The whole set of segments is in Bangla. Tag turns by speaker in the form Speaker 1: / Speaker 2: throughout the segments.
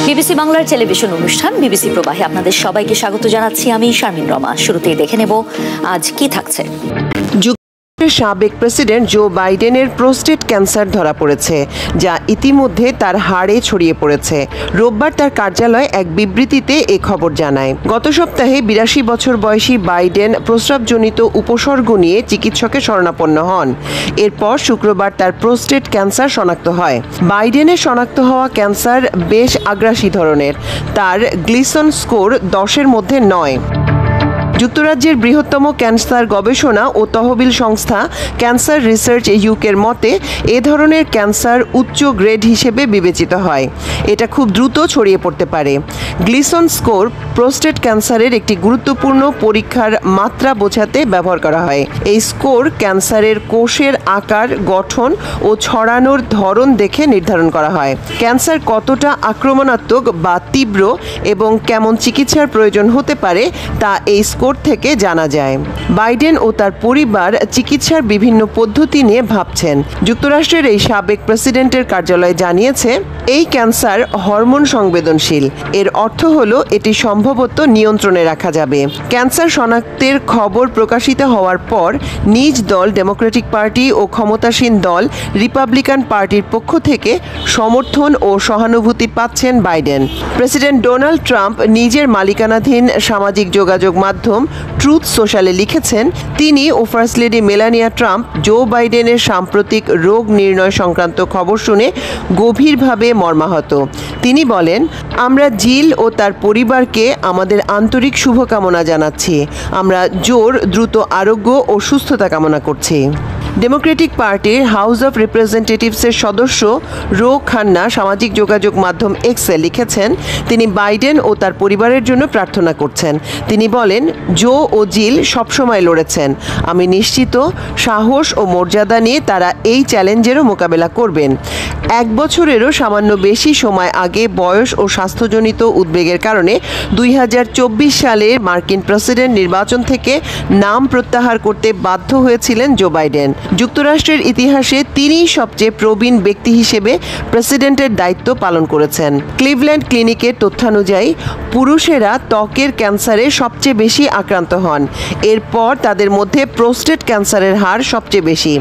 Speaker 1: বিবিসি বাংলার টেলিভিশন অনুষ্ঠান বিবিসি প্রবাহে আপনাদের সবাইকে স্বাগত জানাচ্ছি আমি শারমিন রমা। শুরুতেই দেখে নেব আজ কি থাকছে।
Speaker 2: সাবেক প্রেসিডেন্ট জো বাইডেনের প্রোস্টেট ক্যান্সার ধরা পড়েছে, যা ইতিমধ্যে তার হাড়ে ছড়িয়ে পড়েছে। রোববার তার কার্যালয় এক বিবৃতিতে এ খবর জানায়। গত সপ্তাহে 82 বছর বয়সী বাইডেন প্রস্রাবজনিত উপসর্গ নিয়ে চিকিৎসকের শরণাপন্ন হন। এরপর শুক্রবার তার প্রোস্টেট ক্যান্সার শনাক্ত হয়। বাইডেনের শনাক্ত হওয়া ক্যান্সার বেশ আগ্রাসী ধরনের। তার গ্লিসন স্কোর 10-এর মধ্যে 9। যুক্তরাজ্যের বৃহত্তম ক্যান্সার গবেষণা ও তহবিল সংস্থা ক্যান্সার রিসার্চ ইউকের মতে এ ধরনের ক্যান্সার উচ্চ গ্রেড হিসেবে বিবেচিত হয়। এটা খুব দ্রুত ছড়িয়ে পড়তে পারে। গ্লিসন স্কোর প্রোস্টেট ক্যান্সারের একটি গুরুত্বপূর্ণ পরীক্ষার মাত্রা বোঝাতে ব্যবহার করা হয়। এই স্কোর ক্যান্সারের কোষের আকার, গঠন ও ছড়ানোর ধরন দেখে নির্ধারণ করা হয়। ক্যান্সার কতটা আক্রমণাত্মক বা তীব্র এবং কেমন চিকিৎসার প্রয়োজন হতে পারে তা এই স্কোর থেকে জানা যায়। বাইডেন ও তার পরিবার চিকিৎসার বিভিন্ন পদ্ধতি নিয়ে ভাবছেন। যুক্তরাষ্ট্রের এই সাবেক প্রেসিডেন্টের কার্যালয় জানিয়েছে, এই ক্যান্সার হরমোন সংবেদনশীল। এর অর্থ হলো এটি সম্ভবত নিয়ন্ত্রণে রাখা যাবে। ক্যান্সার শনাক্তের খবর প্রকাশিত হওয়ার পর নিজ দল ডেমোক্রেটিক পার্টি ও ক্ষমতাসীন দল রিপাবলিকান পার্টির পক্ষ থেকে সমর্থন ও সহানুভূতি পাচ্ছেন বাইডেন। প্রেসিডেন্ট ডোনাল্ড ট্রাম্প নিজের মালিকানাধীন সামাজিক যোগাযোগ মাধ্যম ট্রুথ সোশ্যালে লিখেছেন, তিনি ও first lady Melania Trump Joe বাইডেনের সাম্প্রতিক রোগ নির্ণয় সংক্রান্ত খবর শুনে গভীরভাবে মর্মাহত। তিনি বলেন, আমরা জিল ও তার পরিবারকে আমাদের আন্তরিক শুভকামনা জানাচ্ছি। আমরা জোর দ্রুত আরোগ্য ও সুস্থতা কামনা করছি। ডেমোক্রেটিক পার্টির হাউস অফ রিপ্রেজেন্টেটিভসের সদস্য রো খান্না সামাজিক যোগাযোগ মাধ্যম এক্সে লিখেছেন, তিনি বাইডেন ও তার পরিবারের জন্য প্রার্থনা করছেন। তিনি বলেন, জো ও জিল সবসময় লড়েছেন। আমি নিশ্চিত সাহস ও মর্যাদা নিয়ে তারা এই চ্যালেঞ্জেরও মোকাবেলা করবেন। 1 বছরেরও সামান্য বেশি সময় আগে বয়স ও স্বাস্থ্যজনিত উদ্বেগের কারণে 2024 সালের মার্কিন প্রেসিডেন্ট নির্বাচন থেকে নাম প্রত্যাহার করতে বাধ্য হয়েছিলেন জো বাইডেন। যুক্তরাষ্ট্রের ইতিহাসে তিনিই সবচেয়ে প্রবীণ ব্যক্তি হিসেবে প্রেসিডেন্টের দায়িত্ব পালন করেছেন। ক্লিভল্যান্ড ক্লিনিকের তথ্যানুযায়ী পুরুষেরা ত্বকের ক্যান্সারে সবচেয়ে বেশি আক্রান্ত হন। এরপর তাদের মধ্যে প্রোস্টেট ক্যান্সারের হার সবচেয়ে বেশি।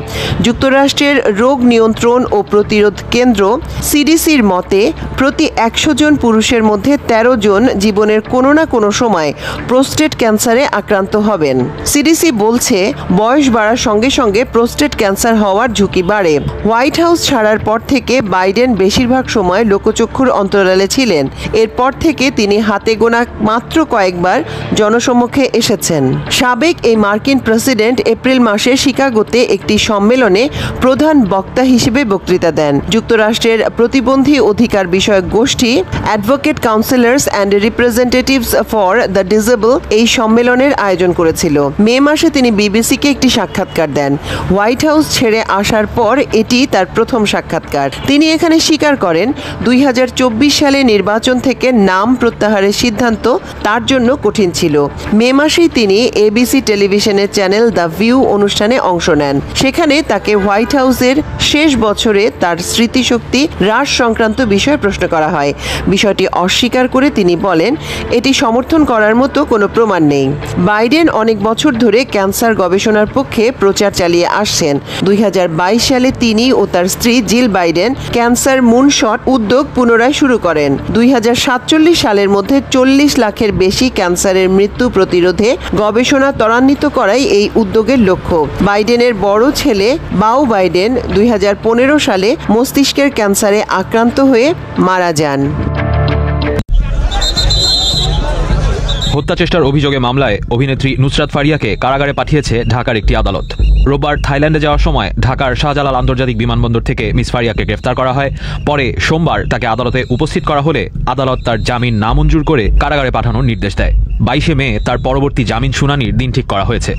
Speaker 2: যুক্তরাষ্ট্রের রোগ নিয়ন্ত্রণ ও প্রতিরোধ কেন্দ্র সিডিসির মতে প্রতি 100 জন পুরুষের মধ্যে 13 জন জীবনের কোনো না কোনো সময় প্রোস্টেট ক্যান্সারে আক্রান্ত হবেন। সিডিসি বলছে, বয়স বাড়ার সঙ্গে সঙ্গে প্রোস্টেট ক্যান্সার হওয়ার ঝুঁকি বাড়ে। হোয়াইট হাউস ছাড়ার পর থেকে বাইডেন বেশিরভাগ সময় লোকচক্ষুর অন্তরালে ছিলেন। এরপর থেকে তিনি হাতে গোনা মাত্র কয়েকবার জনসম্মুখে এসেছেন। সাবেক এই মার্কিন প্রেসিডেন্ট এপ্রিল মাসে শিকাগোতে একটি সম্মেলনে প্রধান বক্তা হিসেবে বক্তৃতা দেন। যুক্তরাষ্ট্রের প্রতিবন্ধী অধিকার বিষয়ক গোষ্ঠী advocate councillors and representatives for the disable এই সম্মেলনের আয়োজন করেছিল। মে মাসে তিনি বিবিসিকে একটি সাক্ষাৎকার দেন। হোয়াইট হাউস ছেড়ে আসার পর এটি তার প্রথম সাক্ষাৎকার। তিনি এখানে স্বীকার করেন, 2024 সালে নির্বাচন থেকে নাম প্রত্যাহারের সিদ্ধান্ত তার জন্য কঠিন ছিল। মে মাসেই তিনি এবিসি টেলিভিশনের চ্যানেল দ্য ভিউ অনুষ্ঠানে অংশ নেন। সেখানে তাকে হোয়াইট হাউসের শেষ বছরে তার স্মৃতিশক্তি হ্রাস সংক্রান্ত বিষয়ে প্রশ্ন করা হয়। বিষয়টি অস্বীকার করে তিনি বলেন, এটি সমর্থন করার মতো কোনো প্রমাণ নেই। বাইডেন অনেক বছর ধরে ক্যান্সার গবেষণার পক্ষে প্রচার চালিয়ে আসছেন। 2022 সালে তিনি ও তার স্ত্রী জিল বাইডেন ক্যান্সার মুনশট উদ্যোগ পুনরায় শুরু করেন। 2047 সালের মধ্যে 40 লাখের বেশি ক্যান্সারের মৃত্যু প্রতিরোধে গবেষণা ত্বরান্বিত করাই এই উদ্যোগের লক্ষ্য। বাইডেনের বড় ছেলে বাউ বাইডেন 2015 সালে মস্তিষ্কের ক্যান্সারে আক্রান্ত হয়ে মারা যান।
Speaker 3: হত্যাচেষ্টার অভিযোগে মামলায় অভিনেত্রী নুসরাত ফারিয়াকে কারাগারে পাঠিয়েছে ঢাকার একটি আদালত। রোববার থাইল্যান্ডে যাওয়ার সময় ঢাকার শাহজালাল আন্তর্জাতিক বিমানবন্দর থেকে মিস ফারিয়াকে গ্রেফতার করা হয়। পরে সোমবার তাকে আদালতে উপস্থিত করা হলে আদালত তার জামিন নামঞ্জুর করে কারাগারে পাঠানোর নির্দেশ দেয়। 22 মে তার পরবর্তী জামিন শুনানির দিন ঠিক করা হয়েছে।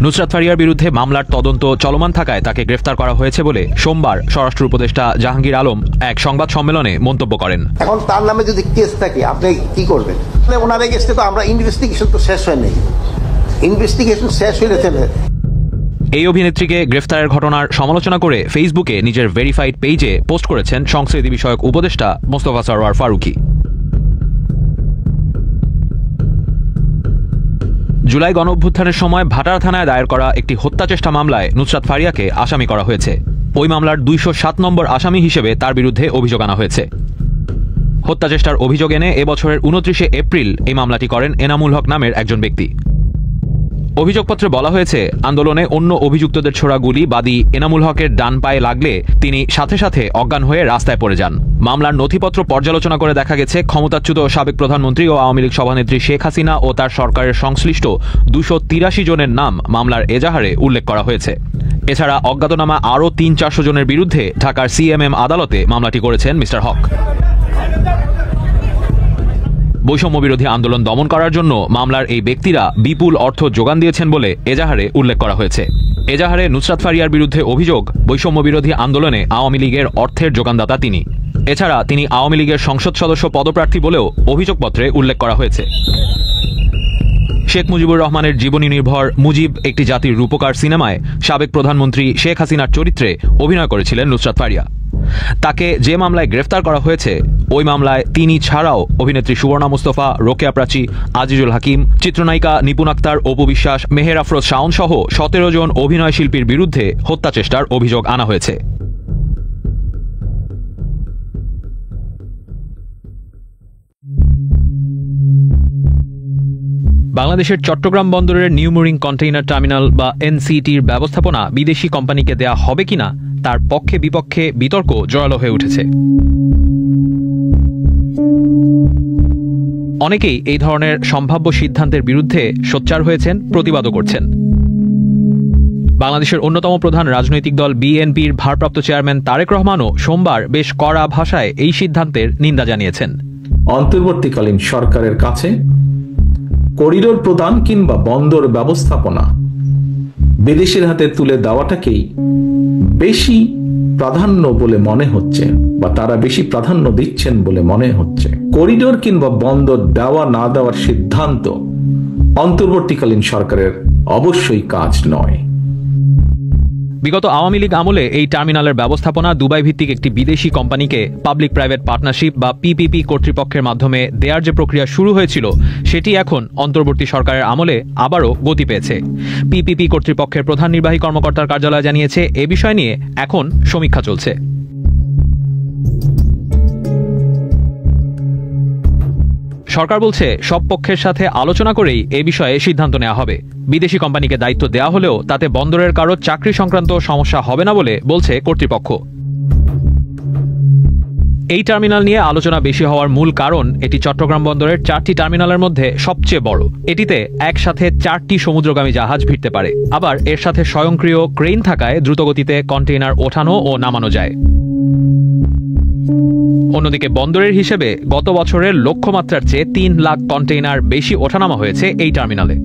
Speaker 3: নুসরাত ফারিয়ার বিরুদ্ধে মামলার তদন্ত চলমান থাকায় তাকে গ্রেফতার করা হয়েছে বলে সোমবার স্বরাষ্ট্র উপদেষ্টা জাহাঙ্গীর আলম এক সংবাদ সম্মেলনে মন্তব্য করেন।
Speaker 4: এখন তার নামে যদি কেস থাকে আপনি কি করবেন? ওনার এগেইনস্টে তো আমরা ইনভেস্টিগেশন তো শেষ হয় নাই। ইনভেস্টিগেশন শেষ হইলে
Speaker 3: এই অভিনেত্রীকে গ্রেফতারের ঘটনার সমালোচনা করে ফেসবুকে নিজের ভেরিফাইড পেজে পোস্ট করেছেন সংস্কৃতি বিষয়ক উপদেষ্টা মোস্তফা সরওয়ার ফারুকী। জুলাই গণঅভ্যুত্থানের সময় ভাটার থানায় দায়ের করা একটি হত্যাচেষ্টা মামলায় নুসরাত ফারিয়াকে আসামি করা হয়েছে। ওই মামলার 207 নম্বর আসামি হিসেবে তার বিরুদ্ধে অভিযোগ আনা হয়েছে। হত্যাচেষ্টার অভিযোগ এনে এবছরের 29 এপ্রিল এই মামলাটি করেন এনামুল হক নামের একজন ব্যক্তি। অভিযোগপত্রে বলা হয়েছে, আন্দোলনে অন্য অভিযুক্তদের ছোড়া গুলি বাদী এনামুল হকের ডান পায়ে লাগলে তিনি সাথে সাথে অজ্ঞান হয়ে রাস্তায় পড়ে যান। মামলার নথিপত্র পর্যালোচনা করে দেখা গেছে, ক্ষমতাচ্যুত সাবেক প্রধানমন্ত্রী ও আওয়ামী লীগ সভানেত্রী শেখ হাসিনা ও তার সরকারের সংশ্লিষ্ট 283 জনের নাম মামলার এজাহারে উল্লেখ করা হয়েছে। এছাড়া অজ্ঞাতনামা আরও 300-400 জনের বিরুদ্ধে ঢাকার সিএমএম আদালতে মামলাটি করেছেন মিস্টার হক। বৈষম্য বিরোধী আন্দোলন দমন করার জন্য মামলার এই ব্যক্তিরা বিপুল অর্থ যোগান দিয়েছেন বলে এজাহারে উল্লেখ করা হয়েছে। এজাহারে নুসরাত ফারিয়ার বিরুদ্ধে অভিযোগ, বৈষম্য বিরোধী আন্দোলনে আওয়ামী লীগের অর্থের যোগানদাতা তিনি। এছাড়া তিনি আওয়ামী লীগের সংসদ সদস্য পদপ্রার্থী বলেও অভিযোগপত্রে উল্লেখ করা হয়েছে। শেখ মুজিবুর রহমানের জীবনী নির্ভর মুজিব একটি জাতির রূপকার সিনেমায় সাবেক প্রধানমন্ত্রী শেখ হাসিনার চরিত্রে অভিনয় করেছিলেন নুসরাত ফারিয়া। তাকে যে মামলায় গ্রেফতার করা হয়েছে, ওই মামলায় তিনি ছাড়াও অভিনেত্রী সুবর্ণা মুস্তফা, রোকেয়া প্রাচী, আজিজুল হাকিম, চিত্রনায়িকা নিপুণ আক্তার, অপু বিশ্বাস, মেহের আফরোজ শাওন সহ 17 জন অভিনয় শিল্পীর বিরুদ্ধে হত্যাচেষ্টার অভিযোগ আনা হয়েছে। বাংলাদেশের চট্টগ্রাম বন্দরের নিউ মুরিং কন্টেইনার টার্মিনাল বা এনসিটির ব্যবস্থাপনা বিদেশি কোম্পানিকে দেয়া হবে কিনা তার পক্ষে বিপক্ষে বিতর্ক জোরালো হয়ে উঠেছে। অনেকেই এই ধরনের সম্ভাব্য সিদ্ধান্তের বিরুদ্ধে সোচ্চার হয়েছেন, প্রতিবাদও করছেন। বাংলাদেশের অন্যতম প্রধান রাজনৈতিক দল বিএনপির ভারপ্রাপ্ত চেয়ারম্যান তারেক রহমানও সোমবার বেশ কড়া ভাষায় এই সিদ্ধান্তের নিন্দা জানিয়েছেন।
Speaker 5: অন্তর্বর্তীকালীন সরকারের কাছে করিডোর প্রদান কিংবা বন্দর ব্যবস্থাপনা বিদেশের হাতে তুলে দেওয়াটাকেই বেশি প্রাধান্য বলে মনে হচ্ছে, বা তারা বেশি প্রাধান্য দিচ্ছেন বলে মনে হচ্ছে। করিডোর কিংবা বন্দর দেওয়া না দেওয়ার সিদ্ধান্ত অন্তর্বর্তীকালীন সরকারের অবশ্যই কাজ নয়।
Speaker 3: বিগত আওয়ামী লীগ আমলে এই টার্মিনালের ব্যবস্থাপনা দুবাই ভিত্তিক একটি বিদেশি কোম্পানিকে পাবলিক প্রাইভেট পার্টনারশিপ বা পিপিপি কর্তৃপক্ষের মাধ্যমে দেওয়ার যে প্রক্রিয়া শুরু হয়েছিল, সেটি এখন অন্তর্বর্তী সরকারের আমলে আবারও গতি পেয়েছে। পিপিপি কর্তৃপক্ষের প্রধান নির্বাহী কর্মকর্তার কার্যালয় জানিয়েছে, এ বিষয় নিয়ে এখন সমীক্ষা চলছে। সরকার বলছে, সব পক্ষের সাথে আলোচনা করেই এ বিষয়ে সিদ্ধান্ত নেওয়া হবে। বিদেশি কোম্পানিকে দায়িত্ব দেওয়া হলেও তাতে বন্দরের কারো চাকরি সংক্রান্ত সমস্যা হবে না বলে বলছে কর্তৃপক্ষ। এই টার্মিনাল নিয়ে আলোচনা বেশি হওয়ার মূল কারণ, এটি চট্টগ্রাম বন্দরের 4টি টার্মিনালের মধ্যে সবচেয়ে বড়। এটিতে একসাথে 4টি সমুদ্রগামী জাহাজ ভিড়তে পারে। আবার এর সাথে স্বয়ংক্রিয় ক্রেন থাকায় দ্রুতগতিতে কন্টেইনার ওঠানো ও নামানো যায়। অন্যদিকে বন্দরের হিসেবে গত বছরের লক্ষ্যমাত্রার চেয়ে 3 লাখ কন্টেইনার বেশি ওঠানামা হয়েছে এই টার্মিনালে।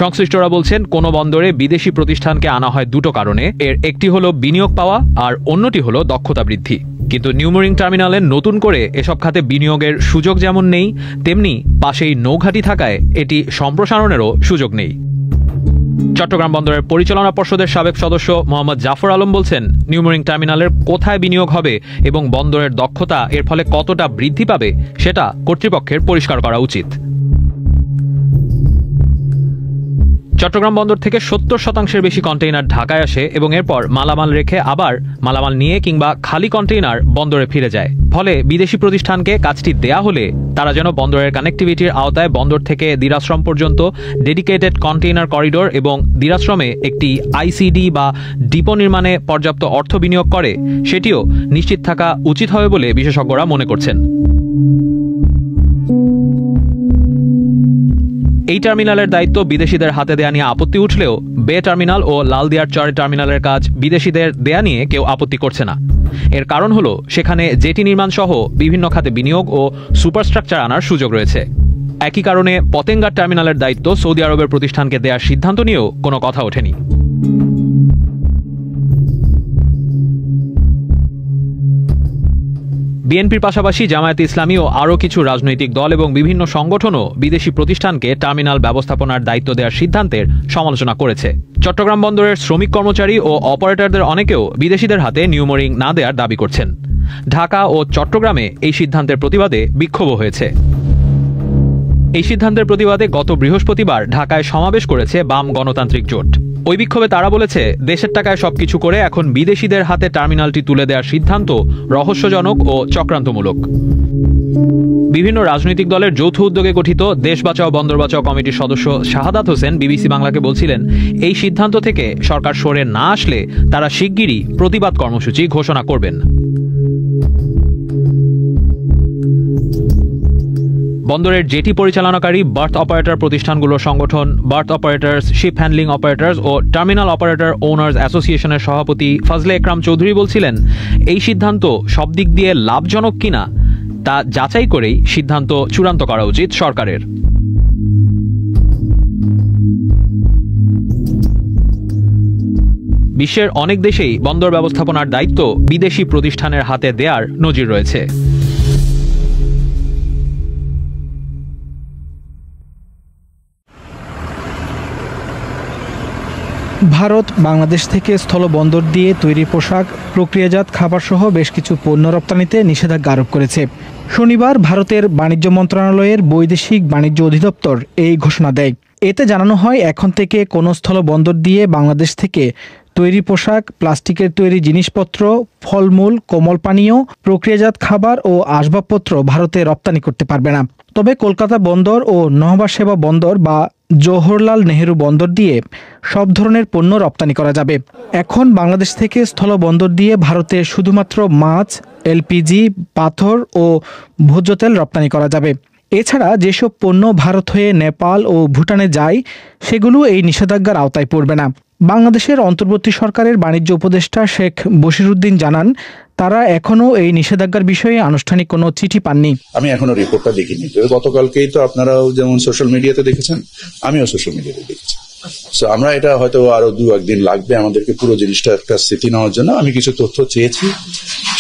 Speaker 3: সংশ্লিষ্টরা বলছেন, কোন বন্দরে বিদেশি প্রতিষ্ঠানকে আনা হয় দুটো কারণে, এর একটি হলো বিনিয়োগ পাওয়া আর অন্যটি হলো দক্ষতা বৃদ্ধি। কিন্তু নিউ মুরিং টার্মিনালে নতুন করে এসব খাতে বিনিয়োগের সুযোগ যেমন নেই, তেমনি পাশেই নৌঘাঁটি থাকায় এটি সম্প্রসারণেরও সুযোগ নেই। চট্টগ্রাম বন্দরের পরিচালনা পর্ষদের সাবেক সদস্য মোহাম্মদ জাফর আলম বলছেন, নিউ মুরিং টার্মিনালের কোথায় বিনিয়োগ হবে এবং বন্দরের দক্ষতা এর ফলে কতটা বৃদ্ধি পাবে সেটা কর্তৃপক্ষের পরিষ্কার করা উচিত। চট্টগ্রাম বন্দর থেকে 70% বেশি কন্টেইনার ঢাকায় আসে এবং এরপর মালামাল রেখে আবার মালামাল নিয়ে কিংবা খালি কন্টেইনার বন্দরে ফিরে যায়। ফলে বিদেশি প্রতিষ্ঠানকে কাজটি দেয়া হলে তারা যেন বন্দরের কানেক্টিভিটির আওতায় বন্দর থেকে দিরাশ্রম পর্যন্ত ডেডিকেটেড কন্টেইনার করিডোর এবং দিরাশ্রমে একটি আইসিডি বা ডিপো নির্মাণে পর্যাপ্ত অর্থ বিনিয়োগ করে, সেটিও নিশ্চিত থাকা উচিত হবে বলে বিশেষজ্ঞরা মনে করছেন। এই টার্মিনালের দায়িত্ব বিদেশিদের হাতে দেয়া নিয়ে আপত্তি উঠলেও বে টার্মিনাল ও লালদিয়ার চরে টার্মিনালের কাজ বিদেশিদের দেয়া নিয়ে কেউ আপত্তি করছে না। এর কারণ হলো, সেখানে জেটি নির্মাণ সহ বিভিন্ন খাতে বিনিয়োগ ও সুপারস্ট্রাকচার আনার সুযোগ রয়েছে। একই কারণে পতেঙ্গার টার্মিনালের দায়িত্ব সৌদি আরবের প্রতিষ্ঠানকে দেওয়ার সিদ্ধান্ত নিয়েও কোনো কথা ওঠেনি। বিএনপির পাশাপাশি জামায়াতে ইসলামী ও আরও কিছু রাজনৈতিক দল এবং বিভিন্ন সংগঠনও বিদেশি প্রতিষ্ঠানকে টার্মিনাল ব্যবস্থাপনার দায়িত্ব দেওয়ার সিদ্ধান্তের সমালোচনা করেছে। চট্টগ্রাম বন্দরের শ্রমিক কর্মচারী ও অপারেটরদের অনেকেও বিদেশিদের হাতে নিউমোরিং না দেওয়ার দাবি করছেন। ঢাকা ও চট্টগ্রামে এই সিদ্ধান্তের প্রতিবাদে বিক্ষোভও হয়েছে। এই সিদ্ধান্তের প্রতিবাদে গত বৃহস্পতিবার ঢাকায় সমাবেশ করেছে বাম গণতান্ত্রিক জোট। ওই বিক্ষোভে তারা বলেছে, দেশের টাকায় সবকিছু করে এখন বিদেশিদের হাতে টার্মিনালটি তুলে দেওয়ার সিদ্ধান্ত রহস্যজনক ও চক্রান্তমূলক। বিভিন্ন রাজনৈতিক দলের যৌথ উদ্যোগে গঠিত দেশ বাঁচাও বন্দর বাঁচাও কমিটির সদস্য শাহাদাত হোসেন বিবিসি বাংলাকে বলছিলেন, এই সিদ্ধান্ত থেকে সরকার সরে না আসলে তারা শিগগিরই প্রতিবাদ কর্মসূচি ঘোষণা করবেন। বন্দরের জেটি পরিচালনাকারী বার্থ অপারেটর প্রতিষ্ঠানগুলোর সংগঠন berth operators, ship handling operators ও টার্মিনাল অপারেটর ওনার্স অ্যাসোসিয়েশনের সভাপতি ফজলে একরাম চৌধুরী বলছিলেন, এই সিদ্ধান্ত সব দিক দিয়ে লাভজনক কিনা তা যাচাই করেই সিদ্ধান্ত চূড়ান্ত করা উচিত সরকারের। বিশ্বের অনেক দেশেই বন্দর ব্যবস্থাপনার দায়িত্ব বিদেশি প্রতিষ্ঠানের হাতে দেওয়ার নজির রয়েছে।
Speaker 6: ভারত বাংলাদেশ থেকে স্থলবন্দর দিয়ে তৈরি পোশাক, প্রক্রিয়াজাত খাবারসহ বেশ কিছু পণ্য রপ্তানিতে নিষেধাজ্ঞা আরোপ করেছে। শনিবার ভারতের বাণিজ্য মন্ত্রণালয়ের বৈদেশিক বাণিজ্য অধিদপ্তর এই ঘোষণা দেয়। এতে জানানো হয়, এখন থেকে কোনো স্থলবন্দর দিয়ে বাংলাদেশ থেকে তৈরি পোশাক, প্লাস্টিকের তৈরি জিনিসপত্র, ফলমূল, কোমল পানীয়, প্রক্রিয়াজাত খাবার ও আসবাবপত্র ভারতে রপ্তানি করতে পারবে না। তবে কলকাতা বন্দর ও নহবা সেবা বন্দর বা জওহরলাল নেহেরু বন্দর দিয়ে সব ধরনের পণ্য রপ্তানি করা যাবে। এখন বাংলাদেশ থেকে স্থলবন্দর দিয়ে ভারতে শুধুমাত্র মাছ, এলপিজি, পাথর ও ভোজ্য তেল রপ্তানি করা যাবে। এছাড়া যেসব পণ্য ভারত হয়ে নেপাল ও ভুটানে যায় সেগুলো এই নিষেধাজ্ঞার আওতায় পড়বে না। বাংলাদেশের অন্তর্বর্তী সরকারের বাণিজ্য উপদেষ্টা শেখ বশিরউদ্দিন জানান, তারা এখনো এই নিষেধাজ্ঞার বিষয়ে আনুষ্ঠানিক কোনো চিঠি পাননি।
Speaker 7: আমি এখনো রিপোর্টটা দেখিনি। গতকালকেই তো আপনারাও যেমন সোশ্যাল মিডিয়াতে দেখেছেন, আমিও সোশ্যাল মিডিয়াতে দেখেছি। সো আমরা এটা হয়তো আরো 2-1 দিন লাগবে আমাদেরকে পুরো জিনিসটা একটা স্থিতি নেওয়ার জন্য। আমি কিছু তথ্য চেয়েছি,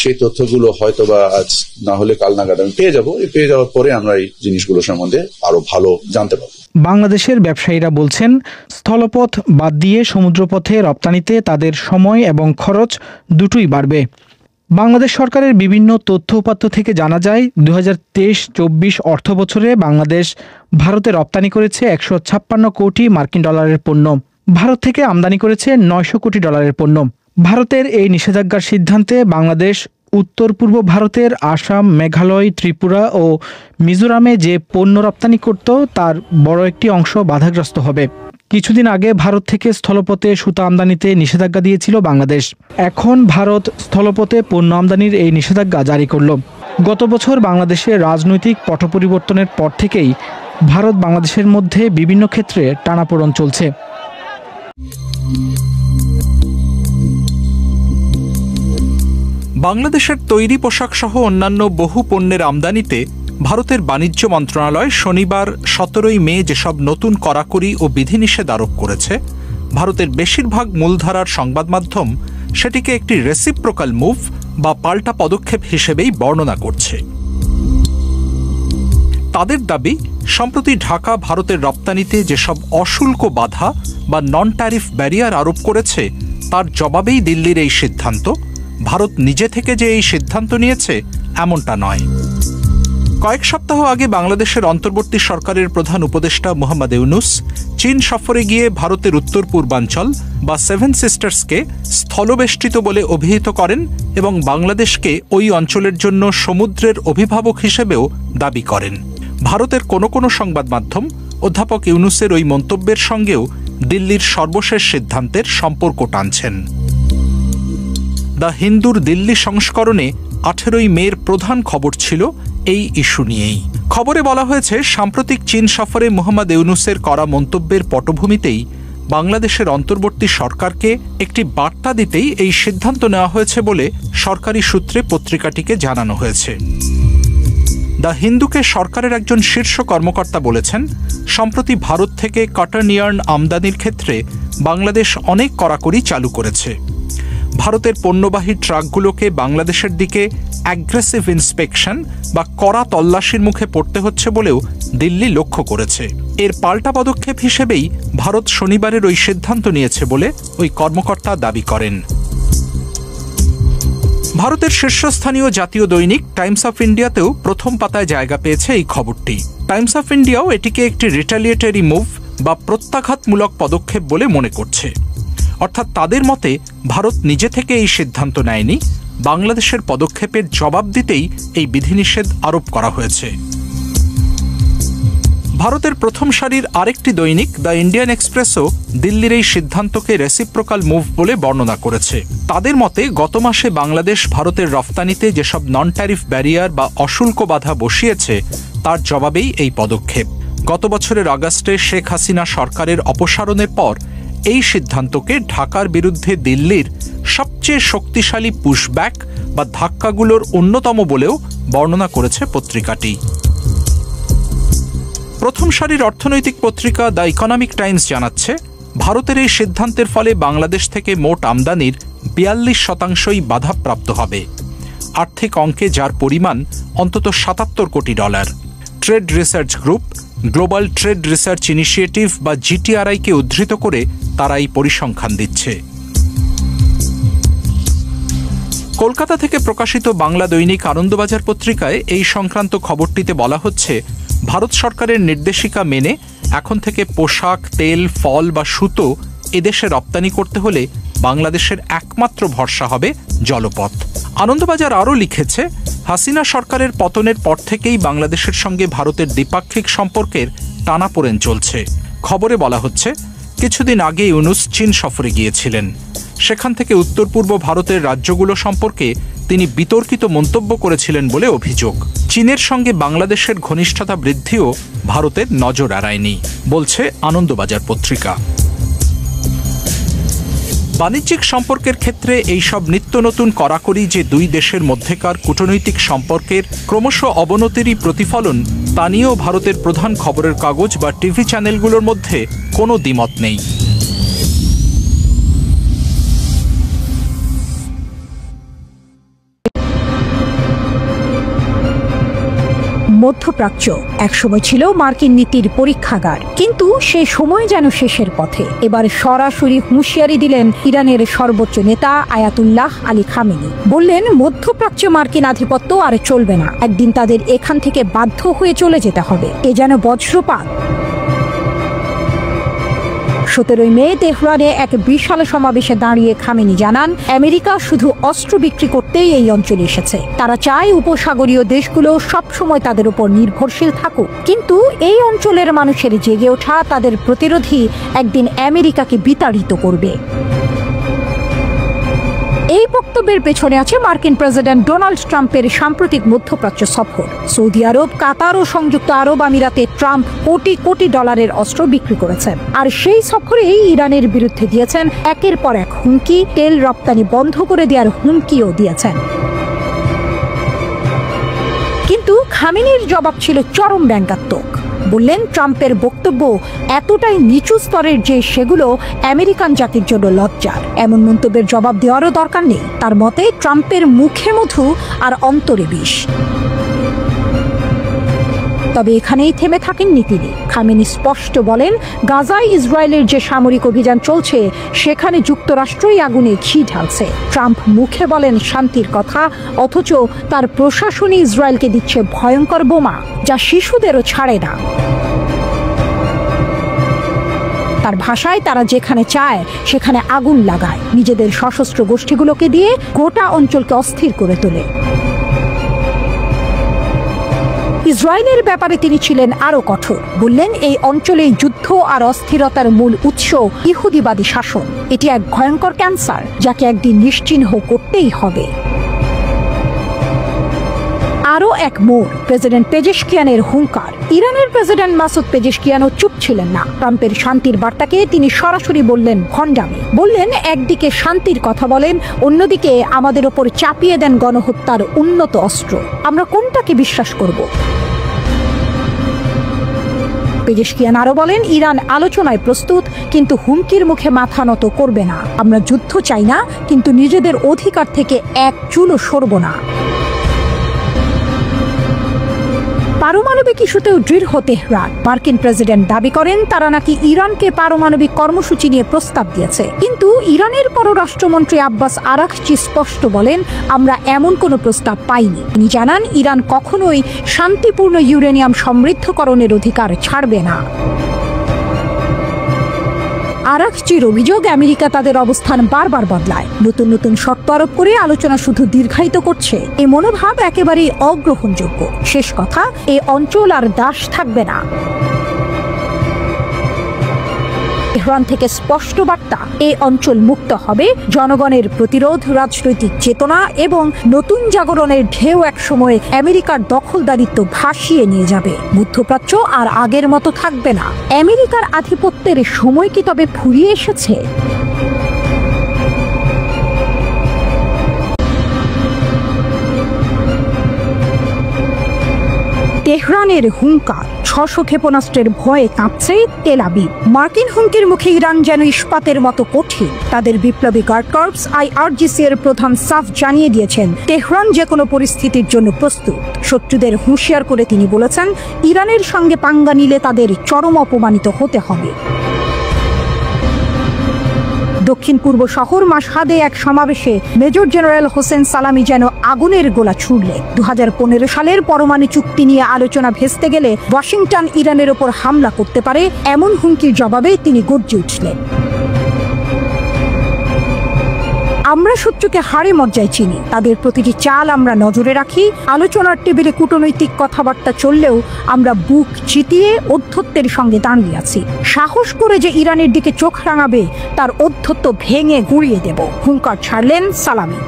Speaker 7: সেই তথ্যগুলো হয়তো বা আজ না হলে কাল নাগাদ আমি পেয়ে যাবো। পেয়ে যাওয়ার পরে আমরা এই জিনিসগুলো সম্বন্ধে আরো ভালো জানতে পারবো।
Speaker 6: বাংলাদেশের ব্যবসায়ীরা বলছেন, স্থলপথ বাদ দিয়ে সমুদ্রপথে রপ্তানিতে তাদের সময় এবং খরচ দুটোই বাড়বে। বাংলাদেশ সরকারের বিভিন্ন তথ্য উপাত্ত থেকে জানা যায়, 2023-24 অর্থ বছরে বাংলাদেশ ভারতে রপ্তানি করেছে 156 কোটি মার্কিন ডলারের পণ্য। ভারত থেকে আমদানি করেছে 900 কোটি ডলারের পণ্য। ভারতের এই নিষেধাজ্ঞার সিদ্ধান্তে বাংলাদেশ উত্তর পূর্ব ভারতের আসাম, মেঘালয়, ত্রিপুরা ও মিজোরামে যে পণ্য রপ্তানি করত তার বড় একটি অংশ বাধাগ্রস্ত হবে। কিছুদিন আগে ভারত থেকে স্থলপথে সুতা আমদানিতে নিষেধাজ্ঞা দিয়েছিল বাংলাদেশ। এখন ভারত স্থলপথে পণ্য আমদানির এই নিষেধাজ্ঞা জারি করল। গত বছর বাংলাদেশের রাজনৈতিক পট পরিবর্তনের পর থেকেই ভারত বাংলাদেশের মধ্যে বিভিন্ন ক্ষেত্রে টানাপোড়েন চলছে।
Speaker 8: বাংলাদেশের তৈরি পোশাক সহ অন্যান্য বহু পণ্যের আমদানিতে ভারতের বাণিজ্য মন্ত্রণালয় শনিবার 17 মে যেসব নতুন কড়াকড়ি ও বিধিনিষেধ আরোপ করেছে, ভারতের বেশিরভাগ মূলধারার সংবাদ মাধ্যম সেটিকে একটি রেসিপ্রোকাল মুভ বা পাল্টা পদক্ষেপ হিসেবেই বর্ণনা করছে। তাদের দাবি, সম্প্রতি ঢাকা ভারতের রপ্তানিতে যেসব অশুল্ক বাধা বা নন ট্যারিফ ব্যারিয়ার আরোপ করেছে তার জবাবেই দিল্লির এই সিদ্ধান্ত। ভারত নিজে থেকে যে এই সিদ্ধান্ত নিয়েছে এমনটা নয়। কয়েক সপ্তাহ আগে বাংলাদেশের অন্তর্বর্তী সরকারের প্রধান উপদেষ্টা মোহাম্মদ ইউনুস চীন সফরে গিয়ে ভারতের উত্তর পূর্বাঞ্চল বা 7 সিস্টার্সকে স্থলবেষ্টিত বলে অভিহিত করেন এবং বাংলাদেশকে ওই অঞ্চলের জন্য সমুদ্রের অভিভাবক হিসেবেও দাবি করেন। ভারতের কোনো কোনো সংবাদ মাধ্যম অধ্যাপক ইউনুসের ওই মন্তব্যের সঙ্গেও দিল্লির সর্বশেষ সিদ্ধান্তের সম্পর্ক টানছেন। দ্য হিন্দুর দিল্লি সংস্করণে 18 মের প্রধান খবর ছিল এই ইস্যু নিয়েই। খবরে বলা হয়েছে, সাম্প্রতিক চীন সফরে মোহাম্মদ ইউনুসের করা মন্তব্যের পটভূমিতেই বাংলাদেশের অন্তর্বর্তী সরকারকে একটি বার্তা দিতেই এই সিদ্ধান্ত নেওয়া হয়েছে বলে সরকারি সূত্রে পত্রিকাটিকে জানানো হয়েছে। দ্য হিন্দুকে সরকারের একজন শীর্ষ কর্মকর্তা বলেছেন, সম্প্রতি ভারত থেকে কটন ইয়ার্ন আমদানির ক্ষেত্রে বাংলাদেশ অনেক কড়াকড়ি চালু করেছে। ভারতের পণ্যবাহী ট্রাকগুলোকে বাংলাদেশের দিকে অ্যাগ্রেসিভ ইন্সপেকশন বা কড়া তল্লাশির মুখে পড়তে হচ্ছে বলেও দিল্লি লক্ষ্য করেছে। এর পাল্টা পদক্ষেপ হিসেবেই ভারত শনিবারের ওই সিদ্ধান্ত নিয়েছে বলে ওই কর্মকর্তা দাবি করেন। ভারতের শীর্ষস্থানীয় জাতীয় দৈনিক টাইমস অফ ইন্ডিয়াতেও প্রথম পাতায় জায়গা পেয়েছে এই খবরটি। টাইমস অফ ইন্ডিয়াও এটিকে একটি রিটালিয়েটরি মুভ বা প্রত্যাঘাতমূলক পদক্ষেপ বলে মনে করছে। অর্থাৎ তাদের মতে ভারত নিজে থেকে এই সিদ্ধান্ত নেয়নি, বাংলাদেশের পদক্ষেপের জবাব দিতেই এই বিধিনিষেধ আরোপ করা হয়েছে। ভারতের প্রথম সারির আরেকটি দৈনিক দ্য ইন্ডিয়ান এক্সপ্রেসও দিল্লির এই সিদ্ধান্তকে রেসিপ্রোকাল মুভ বলে বর্ণনা করেছে। তাদের মতে গত মাসে বাংলাদেশ ভারতের রফতানিতে যেসব নন ট্যারিফ ব্যারিয়ার বা অশুল্ক বাধা বসিয়েছে তার জবাবেই এই পদক্ষেপ। গত বছরের আগস্টে শেখ হাসিনা সরকারের অপসারণের পর এই সিদ্ধান্তকে ঢাকার বিরুদ্ধে দিল্লির সবচেয়ে শক্তিশালী পুশব্যাক বা ধাক্কাগুলোর অন্যতম বলেও বর্ণনা করেছে পত্রিকাটি। প্রথম সারির অর্থনৈতিক পত্রিকা দ্য ইকোনমিক টাইমস জানাচ্ছে, ভারতের এই সিদ্ধান্তের ফলে বাংলাদেশ থেকে মোট আমদানির 42%ই বাধাপ্রাপ্ত হবে, আর্থিক অঙ্কে যার পরিমাণ অন্তত $77 কোটি। Trade research group, global trade research initiative বা জিটিআরআইকে উদ্ধৃত করে তারা এই পরিসংখ্যান দিচ্ছে। কলকাতা থেকে প্রকাশিত বাংলা দৈনিক আনন্দবাজার পত্রিকায় এই সংক্রান্ত খবরটিতে বলা হচ্ছে, ভারত সরকারের নির্দেশিকা মেনে এখন থেকে পোশাক, তেল, ফল বা সুতো এদেশে রপ্তানি করতে হলে বাংলাদেশের একমাত্র ভরসা হবে জলপথ। আনন্দবাজার আরও লিখেছে, হাসিনা সরকারের পতনের পর থেকেই বাংলাদেশের সঙ্গে ভারতের দ্বিপাক্ষিক সম্পর্কের টানাপোড়েন চলছে। খবরে বলা হচ্ছে, কিছুদিন আগে ইউনূস চীন সফরে গিয়েছিলেন। সেখান থেকে উত্তর পূর্ব ভারতের রাজ্যগুলো সম্পর্কে তিনি বিতর্কিত মন্তব্য করেছিলেন বলে অভিযোগ। চীনের সঙ্গে বাংলাদেশের ঘনিষ্ঠতা বৃদ্ধিও ভারতের নজর এড়ায়নি, বলছে আনন্দবাজার পত্রিকা। বাণিজ্যিক সম্পর্কের ক্ষেত্রে এইসব নিত্য নতুন কড়াকড়ি যে দুই দেশের মধ্যেকার কূটনৈতিক সম্পর্কের ক্রমশ অবনতিরই প্রতিফলন, তা নিয়েও ভারতের প্রধান খবরের কাগজ বা টিভি চ্যানেলগুলোর মধ্যে কোনো দ্বিমত নেই।
Speaker 9: মধ্যপ্রাচ্য একসময় ছিল মার্কিন নীতির পরীক্ষাগার, কিন্তু সে সময় যেন শেষের পথে। এবার সরাসরি হুঁশিয়ারি দিলেন ইরানের সর্বোচ্চ নেতা আয়াতুল্লাহ আলী খামেনি। বললেন, মধ্যপ্রাচ্যে মার্কিন আধিপত্য আর চলবে না, একদিন তাদের এখান থেকে বাধ্য হয়ে চলে যেতে হবে। এ যেন বজ্রপাত। 17 মে তেহরানে এক বিশাল সমাবেশে দাঁড়িয়ে খামেনি জানান, আমেরিকা শুধু অস্ত্র বিক্রি করতেই এই অঞ্চলে এসেছে। তারা চায় উপসাগরীয় দেশগুলো সবসময় তাদের উপর নির্ভরশীল থাকুক, কিন্তু এই অঞ্চলের মানুষের জেগে ওঠা তাদের প্রতিরোধী একদিন আমেরিকাকে বিতাড়িত করবে। এই বক্তব্যের পেছনে আছে মার্কিন প্রেসিডেন্ট ডোনাল্ড ট্রাম্পের সাম্প্রতিক মধ্যপ্রাচ্য সফর। সৌদি আরব, কাতার ও সংযুক্ত আরব আমিরাতে ট্রাম্প কোটি কোটি ডলারের অস্ত্র বিক্রি করেছেন। আর সেই সফরেই ইরানের বিরুদ্ধে দিয়েছেন একের পর এক হুমকি, তেল রপ্তানি বন্ধ করে দেওয়ার হুমকিও দিয়েছেন। কিন্তু খামেনির জবাব ছিল চরম ব্যঙ্গাত্মক। বললেন, ট্রাম্পের বক্তব্য এতটাই নিচু স্তরের যে সেগুলো আমেরিকান জাতির জন্য লজ্জার। এমন মন্তব্যের জবাব দেওয়ারও দরকার নেই। তার মতে ট্রাম্পের মুখে মধু আর অন্তরে বিষ। তবে এখানেই থেমে থাকেননি তিনি। খামেনি স্পষ্ট বলেন, গাজায় ইসরায়েলের যে সামরিক অভিযান চলছে সেখানে যুক্তরাষ্ট্রই আগুনে ঘি ঢালছে। ট্রাম্প মুখে বলেন শান্তির কথা, অথচ তার প্রশাসনই ইসরায়েলকে দিচ্ছে ভয়ঙ্কর বোমা, যা শিশুদেরও ছাড়ে না। তার ভাষায়, তারা যেখানে চায় সেখানে আগুন লাগায়, নিজেদের সশস্ত্র গোষ্ঠীগুলোকে দিয়ে গোটা অঞ্চলকে অস্থির করে তোলে। ইসরায়েলের ব্যাপারে তিনি ছিলেন আরো কঠোর। বললেন, এই অঞ্চলে যুদ্ধ আর অস্থিরতার মূল উৎস ইহুদিবাদী শাসন। এটি এক ভয়ঙ্কর ক্যান্সার, যাকে একদিন নিশ্চিহ্ন করতেই হবে। আরও এক মোড়, প্রেসিডেন্ট পেজেশকিয়ানের হুঙ্কার। ইরানের প্রেসিডেন্ট মাসুদ পেজেশকিয়ানও চুপ ছিলেন না। ট্রাম্পের শান্তির বার্তাকে তিনি সরাসরি বললেন ভণ্ডামি। বললেন, একদিকে শান্তির কথা বলেন, অন্যদিকে আমাদের ওপর চাপিয়ে দেন গণহত্যার উন্নত অস্ত্র। আমরা কোনটাকে বিশ্বাস করব? পেজেশকিয়ান আরো বলেন, ইরান আলোচনায় প্রস্তুত, কিন্তু হুমকির মুখে মাথা নত করবে না। আমরা যুদ্ধ চাই না, কিন্তু নিজেদের অধিকার থেকে এক চুলও সরব না। পারমাণবিক ইস্যুতেও দৃঢ় তেহরান। মার্কিন প্রেসিডেন্ট দাবি করেন তারা নাকি ইরানকে পারমাণবিক কর্মসূচি নিয়ে প্রস্তাব দিয়েছে, কিন্তু ইরানের পররাষ্ট্রমন্ত্রী আব্বাস আরাকচি স্পষ্ট বলেন, আমরা এমন কোনো প্রস্তাব পাইনি। তিনি জানান ইরান কখনোই শান্তিপূর্ণ ইউরেনিয়াম সমৃদ্ধকরণের অধিকার ছাড়বে না। আরাকচির অভিযোগ, আমেরিকা তাদের অবস্থান বারবার বদলায়, নতুন নতুন শর্ত আরোপ করে আলোচনা শুধু দীর্ঘায়িত করছে। এই মনোভাব একেবারেই অগ্রহণযোগ্য। শেষ কথা, এই অঞ্চল আর দাস থাকবে না। তেহরান থেকে স্পষ্ট বার্তা, এই অঞ্চল মুক্ত হবে। জনগণের প্রতিরোধ, রাজনৈতিক চেতনা এবং নতুন জাগরণের ঢেউ একসময় আমেরিকার দখলদারিত্ব ভাসিয়ে নিয়ে যাবে। মধ্যপ্রাচ্য আর আগের মতো থাকবে না। আমেরিকার আধিপত্যের সময় কি তবে ফুরিয়ে এসেছে? তেহরানের হুঙ্কার, 600 ক্ষেপণাস্ত্রের ভয়ে কাঁপছে তেল আবিব। মার্কিন হুমকির মুখে ইরান যেন ইস্পাতের মতো কঠিন। তাদের বিপ্লবী গার্ড কর্পস IRGC এর প্রধান সাফ জানিয়ে দিয়েছেন তেহরান যে কোনো পরিস্থিতির জন্য প্রস্তুত। শত্রুদের হুঁশিয়ার করে তিনি বলেছেন, ইরানের সঙ্গে পাঙ্গা নিলে তাদের চরম অপমানিত হতে হবে। দক্ষিণ পূর্ব শহর মাশহাদে এক সমাবেশে মেজর জেনারেল হোসেন সালামি যেন আগুনের গোলা ছুড়লেন। 2015 সালের পরমাণু চুক্তি নিয়ে আলোচনা ভেস্তে গেলে ওয়াশিংটন ইরানের ওপর হামলা করতে পারে, এমন হুমকির জবাবে তিনি গর্জে উঠলেন। আমরা শত্রুকে হাড়ে মজ্জায় চিনি, তাদের প্রতিটি চাল আমরা নজরে রাখি। আলোচনার টেবিলে কূটনৈতিক কথাবার্তা চললেও আমরা বুক চিতিয়ে অধ্যত্বের সঙ্গে দাঁড়িয়ে আছি। সাহস করে যে ইরানের দিকে চোখ রাঙাবে তার অধ্যত্ব ভেঙে গুঁড়িয়ে দেব, হুঙ্কার ছাড়লেন সালামি।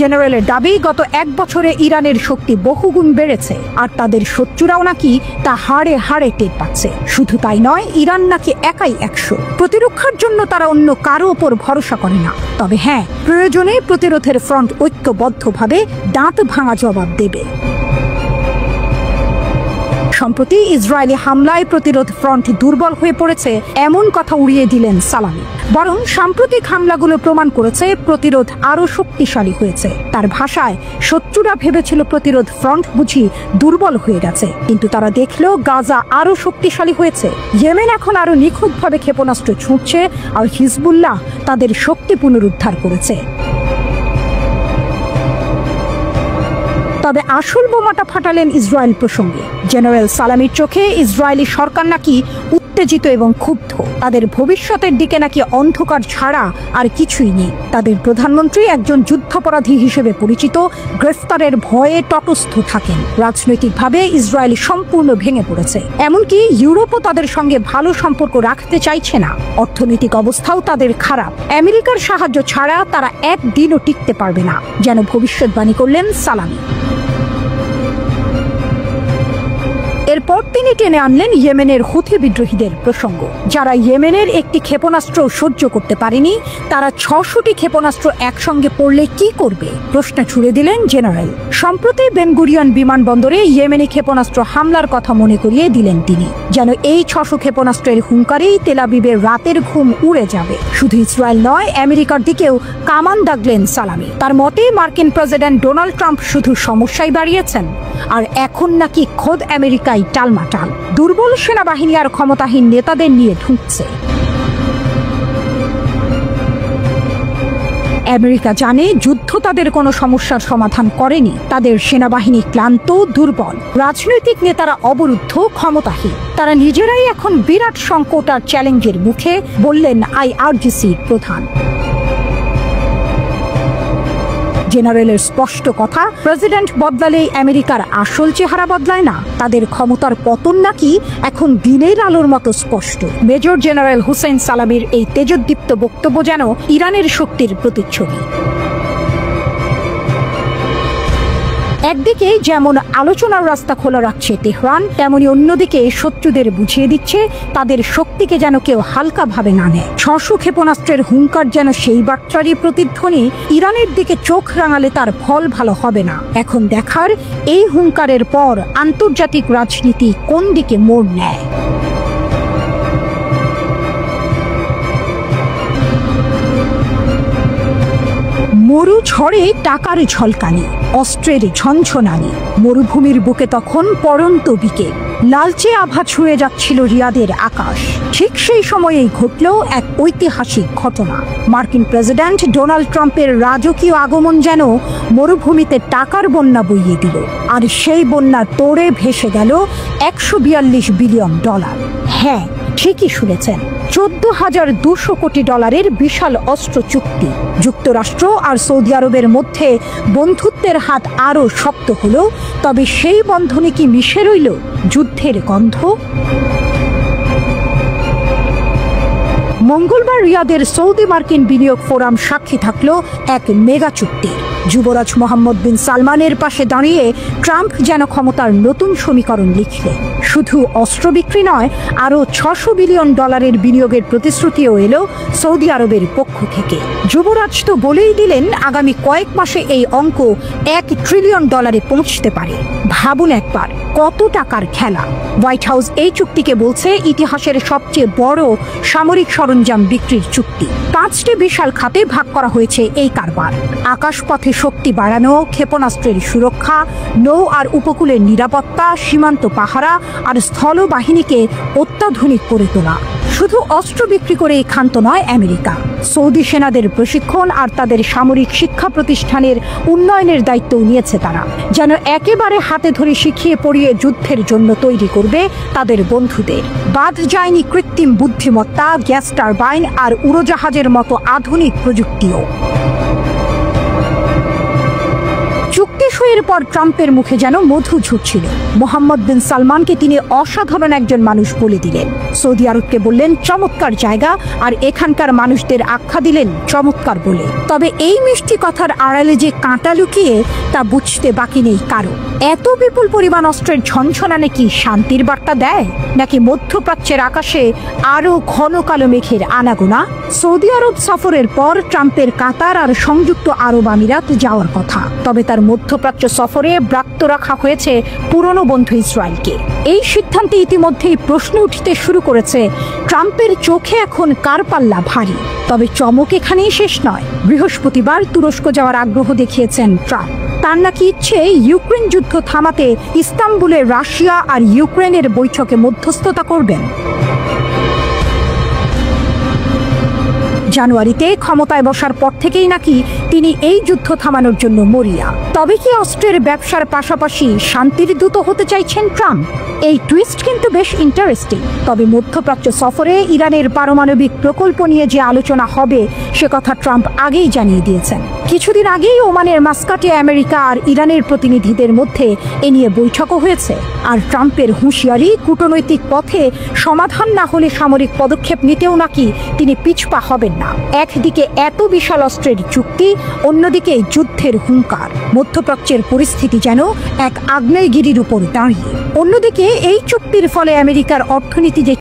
Speaker 9: জেনারেলের দাবি, গত 1 বছরে ইরানের শক্তি বহুগুণ বেড়েছে, আর তাদের শত্রুরাও নাকি তা হাড়ে হাড়ে টের পাচ্ছে। শুধু তাই নয়, ইরান নাকি একাই 100। প্রতিরক্ষার জন্য তারা অন্য কারো ওপর ভরসা করে না। তবে হ্যাঁ, প্রয়োজনে প্রতিরোধের ফ্রন্ট ঐক্যবদ্ধভাবে দাঁত ভাঙা জবাব দেবে। সম্প্রতি ইসরায়েলি হামলায় প্রতিরোধ ফ্রন্ট দুর্বল হয়ে পড়েছে এমন কথা উড়িয়ে দিলেন সালামি। বরং সাম্প্রতিক হামলাগুলো প্রমাণ করেছে প্রতিরোধ আরো শক্তিশালী হয়েছে। তার ভাষায়, শত্রুরা ভেবেছিল প্রতিরোধ ফ্রন্ট বুঝি দুর্বল হয়ে গেছে, কিন্তু তারা দেখলো গাজা আরো শক্তিশালী হয়েছে। ইয়েমেন এখন আরো নিখুঁতভাবে ক্ষেপণাস্ত্র ছুঁড়ছে, আর হিজবুল্লাহ তাদের শক্তি পুনরুদ্ধার করেছে। তবে আসল বোমাটা ফাটালেন ইসরায়েল প্রসঙ্গে। জেনারেল সালামির চোখে ইসরায়েলি সরকার নাকি উত্তেজিত এবং ক্ষুব্ধ। তাদের ভবিষ্যতের দিকে নাকি অন্ধকার ছাড়া আর কিছুই নেই। তাদের প্রধানমন্ত্রী একজন যুদ্ধাপরাধী হিসেবে পরিচিত, গ্রেফতারের ভয়ে তটস্থ থাকেন। রাজনৈতিকভাবে ইসরায়েল সম্পূর্ণ ভেঙে পড়েছে, এমনকি ইউরোপও তাদের সঙ্গে ভালো সম্পর্ক রাখতে চাইছে না। অর্থনৈতিক অবস্থাও তাদের খারাপ। আমেরিকার সাহায্য ছাড়া তারা একদিনও টিকতে পারবে না, যেন ভবিষ্যৎবাণী করলেন সালামি। এরপর তিনি টেনে আনলেন ইয়েমেনের হুথি বিদ্রোহীদের প্রসঙ্গ। যারা ইয়েমেনের একটি ক্ষেপণাস্ত্র সহ্য করতে পারেনি, তারা 600টি ক্ষেপণাস্ত্র একসঙ্গে পড়লে কি করবে, প্রশ্ন ছুড়ে দিলেন জেনারেল। সম্প্রতি বেনগুরিয়ন বিমানবন্দরে ইয়েমেনি ক্ষেপণাস্ত্র হামলার কথা মনে করিয়ে দিলেন তিনি, যেন এই 600 ক্ষেপণাস্ত্রের হুঙ্কারেই তেল আবিবের রাতের ঘুম উড়ে যাবে। শুধু ইসরায়েল নয়, আমেরিকার দিকেও কামান দাগলেন সালামি। তার মতে, মার্কিন প্রেসিডেন্ট ডোনাল্ড ট্রাম্প শুধু সমস্যাই বাড়িয়েছেন, আর এখন নাকি খোদ আমেরিকাই টালমাটাল। দুর্বল সেনাবাহিনী আর ক্ষমতাহীন নেতাদের নিয়ে ঢুকছে। আমেরিকা জানে যুদ্ধ তাদের কোনো সমস্যার সমাধান করেনি। তাদের সেনাবাহিনী ক্লান্ত, দুর্বল, রাজনৈতিক নেতারা অবরুদ্ধ, ক্ষমতাহীন। তারা নিজেরাই এখন বিরাট সংকট আর চ্যালেঞ্জের মুখে, বললেন IRGCর প্রধান। জেনারেলের স্পষ্ট কথা, প্রেসিডেন্ট বদলালেই আমেরিকার আসল চেহারা বদলায় না। তাদের ক্ষমতার পতন নাকি এখন দিনের আলোর মতো স্পষ্ট। মেজর জেনারেল হোসেন সালামির এই তেজোদ্দীপ্ত বক্তব্য যেন ইরানের শক্তির প্রতিচ্ছবি। একদিকে যেমন আলোচনার রাস্তা খোলা রাখছে তেহরান, তেমনি অন্যদিকে শত্রুদের বুঝিয়ে দিচ্ছে তাদের শক্তিকে যেন কেউ হালকা ভাবে না নেয়। 600 ক্ষেপণাস্ত্রের হুঙ্কার যেন সেই বার্তারই প্রতিধ্বনি। ইরানের দিকে চোখ রাঙালে তার ফল ভালো হবে না। এখন দেখার, এই হুঙ্কারের পর আন্তর্জাতিক রাজনীতি কোন দিকে মোড় নেয়। মরু ঝড়ে টাকার ঝলকানি, অস্ত্রের ঝনঝনানি। মরুভূমির বুকে তখন পড়ন্ত বিকেল, লালচে আভা ছুঁয়ে যাচ্ছিল রিয়াদের আকাশ। ঠিক সেই সময়েই ঘটল এক ঐতিহাসিক ঘটনা। মার্কিন প্রেসিডেন্ট ডোনাল্ড ট্রাম্পের রাজকীয় আগমন যেন মরুভূমিতে টাকার বন্যা বইয়ে দিল। আর সেই বন্যার তোড়ে ভেসে গেল $142 বিলিয়ন। হ্যাঁ, ঠিকই শুনেছেন, $14,200 কোটি বিশাল অস্ত্র চুক্তি। যুক্তরাষ্ট্র আর সৌদি আরবের মধ্যে বন্ধুত্বের হাত আরও শক্ত হলো, তবে সেই বন্ধনে কি মিশে রইল যুদ্ধের গন্ধ? মঙ্গলবার রিয়াদের সৌদি মার্কিন বিনিয়োগ ফোরাম সাক্ষী থাকল এক মেগা চুক্তির। যুবরাজ মোহাম্মদ বিন সালমানের পাশে দাঁড়িয়ে ট্রাম্প যেন ক্ষমতার নতুন সমীকরণ লিখলেন। শুধু অস্ত্র বিক্রি নয়, আরও $600 বিলিয়ন বিনিয়োগের প্রতিশ্রুতিও এলো সৌদি আরবের পক্ষ থেকে। যুবরাজ তো বলেই দিলেন আগামী কয়েক মাসে এই অঙ্ক $1 ট্রিলিয়ন পৌঁছতে পারে। ভাবুন একবার, কত টাকার খেলা। হোয়াইট হাউস এই চুক্তিকে বলছে ইতিহাসের সবচেয়ে বড় সামরিক সরঞ্জাম বিক্রির চুক্তি। 5টি বিশাল খাতে ভাগ করা হয়েছে এই কারবার। আকাশপথে শক্তি বাড়ানো, ক্ষেপণাস্ত্রের সুরক্ষা, নৌ আর উপকূলের নিরাপত্তা, সীমান্ত পাহারা আর স্থল বাহিনীকে অত্যাধুনিক করে তোলা। শুধু অস্ত্র বিক্রি করে ক্ষান্ত নয় আমেরিকা, সৌদি সেনাদের প্রশিক্ষণ আর তাদের সামরিক শিক্ষা প্রতিষ্ঠানের উন্নয়নের দায়িত্ব নিয়েছে তারা, যেন একেবারে হাতে ধরে শিখিয়ে পড়িয়ে যুদ্ধের জন্য তৈরি করবে তাদের বন্ধুদের। বাদ যায়নি কৃত্রিম বুদ্ধিমত্তা, গ্যাস টারবাইন আর উড়োজাহাজের মতো আধুনিক প্রযুক্তিও। চুক্তি সইয়ের পর ট্রাম্পের মুখে যেন মধু ঝরছিল। মোহাম্মদ বিন সালমানকে তিনি অসাধারণ একজন মানুষ বলে দিলেন, সৌদি আরবকে বললেন চমৎকার জায়গা, আর এখানকার মানুষদের আখ্যা দিলেন চমৎকার বলে। তবে এই মিষ্টি কথার আড়ালে যে কাঁটা লুকিয়ে, তা বুঝতে বাকি নেই কারো। এত বিপুল পরিমাণ অস্ত্রের ঝনঝনানি কি শান্তির বার্তা দেয়, নাকি মধ্যপ্রাচ্যের আকাশে আরো ঘন কালো মেঘের আনাগোনা? সৌদি আরব সফরের পর ট্রাম্পের কাতার আর সংযুক্ত আরব আমিরাত যাওয়ার কথা, তবে তার মধ্যপ্রাচ্য সফরে ব্রাত্য রাখা হয়েছে পুরনো বন্ধু ইসরায়েলকে। এই সিদ্ধান্তে ইতিমধ্যেই প্রশ্ন উঠতে শুরু করেছে, ট্রাম্পের চোখে এখন কার পাল্লা ভারী? তবে চমক এখানেই শেষ নয়। বৃহস্পতিবার তুরস্ক যাওয়ার আগ্রহ দেখিয়েছেন ট্রাম্প। তার নাকি ইচ্ছে ইউক্রেন যুদ্ধ থামাতে ইস্তাম্বুলে রাশিয়া আর ইউক্রেনের বৈঠকে মধ্যস্থতা করবেন। জানুয়ারিতে ক্ষমতায় বসার পর থেকেই নাকি তিনি এই যুদ্ধ থামানোর জন্য মরিয়া। তবে কি অস্ত্রের ব্যবসার পাশাপাশি শান্তির দূত হতে চাইছেন ট্রাম্প? এই টুইস্ট কিন্তু বেশ ইন্টারেস্টিং। তবে মধ্যপ্রাচ্য সফরে ইরানের পারমাণবিক প্রকল্প নিয়ে যে আলোচনা হবে, সে কথা ট্রাম্প আগেই জানিয়ে দিয়েছেন। কিছুদিন আগেই ওমানের মাস্কাটে আমেরিকা আর ইরানের প্রতিনিধিদের মধ্যে এ নিয়ে বৈঠকও হয়েছে। আর ট্রাম্পের হুঁশিয়ারি, কূটনৈতিক পথে সমাধান না হলে সামরিক পদক্ষেপ নিতেও নাকি তিনি পিছপা হবেন না। একদিকে এত বিশাল অস্ত্রের চুক্তি, অন্যদিকে যুদ্ধের হুঙ্কার। মধ্যপ্রাচ্যের পরিস্থিতি যেন এক আগ্নেয়গিরির উপর দাঁড়িয়ে। অন্যদিকে এই চুক্তির ফলে আমেরিকার অর্থনীতি যে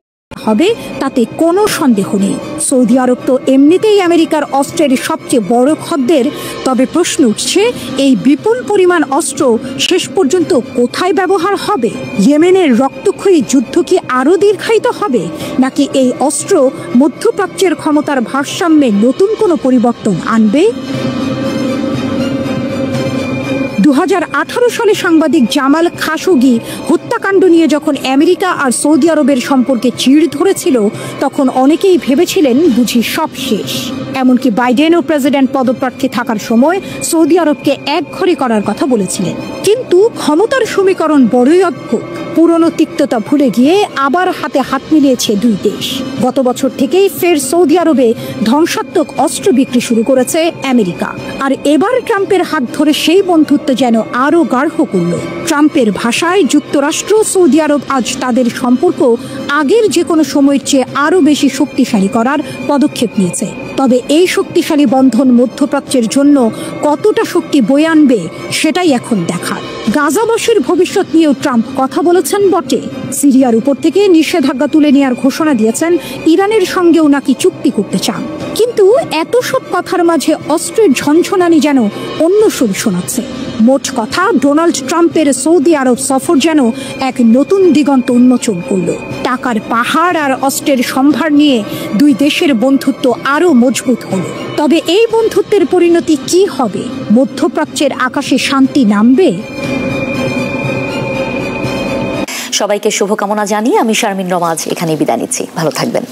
Speaker 9: হবে তাতে কোনো সন্দেহ নেই। সৌদি আরব তো এমনিতেই আমেরিকার অস্ত্রের সবচেয়ে বড় খদ্দের। তবে প্রশ্ন উঠছে, এই বিপুল পরিমাণ অস্ত্র শেষ পর্যন্ত কোথায় ব্যবহার হবে? ইয়েমেনের রক্তক্ষয়ী যুদ্ধ কি আরও দীর্ঘায়িত হবে, নাকি এই অস্ত্র মধ্যপ্রাচ্যের ক্ষমতার ভারসাম্যে নতুন কোনো পরিবর্তন আনবে? 2018 সালে সাংবাদিক জামাল খাশোগি হত্যাকাণ্ড নিয়ে যখন আমেরিকা আর সৌদি আরবের সম্পর্কে চিড় ধরেছিল, তখন অনেকেই ভেবেছিলেন বুঝি সব শেষ। এমনকি বাইডেনও প্রেসিডেন্ট পদপ্রার্থী থাকার সময় সৌদি আরবকে একঘরে করার কথা বলেছিলেন। কিন্তু ক্ষমতার সমীকরণ বড়ই অদ্ভুত। পুরনো তিক্ততা ভুলে গিয়ে আবার হাতে হাত মিলিয়েছে দুই দেশ। গত বছর থেকেই ফের সৌদি আরবে ধ্বংসাত্মক অস্ত্র বিক্রি শুরু করেছে আমেরিকা। আর এবার ট্রাম্পের হাত ধরে সেই বন্ধুত্ব যেন আরো গাঢ় করল। ট্রাম্পের ভাষায় যুক্তরাষ্ট্র সৌদি আরব আজ তাদের সম্পর্ক আগের যে কোনো সময়ের চেয়ে আরো বেশি শক্তিশালী করার পদক্ষেপ নিয়েছে। তবে এই শক্তিশালী বন্ধন মধ্যপ্রাচ্যের জন্য কতটা শক্তি বয়ে আনবে, সেটাই এখন দেখার। গাজাবাসীর ভবিষ্যৎ নিয়েও ট্রাম্প কথা বলেছেন বটে। সিরিয়ার উপর থেকে নিষেধাজ্ঞা তুলে নেওয়ার ঘোষণা দিয়েছেন, ইরানের সঙ্গেও নাকি চুক্তি করতে চান। কিন্তু এত সব কথার মাঝে অস্ত্রের ঝনঝনানি যেন অন্য সুর শোনাচ্ছে। মোট কথা, ডোনাল্ড ট্রাম্পের সৌদি আরব সফর যেন এক নতুন দিগন্ত উন্মোচন করল। টাকার পাহাড় আর অস্ত্রের সম্ভার নিয়ে দুই দেশের বন্ধুত্ব আরও মজবুত হল। তবে এই বন্ধুত্বের পরিণতি কি হবে? মধ্যপ্রাচ্যের আকাশে শান্তি নামবে?
Speaker 1: সবাইকে শুভকামনা জানিয়ে আমি শারমিন রমা আজ এখানেই বিদায় নিচ্ছি। ভালো থাকবেন।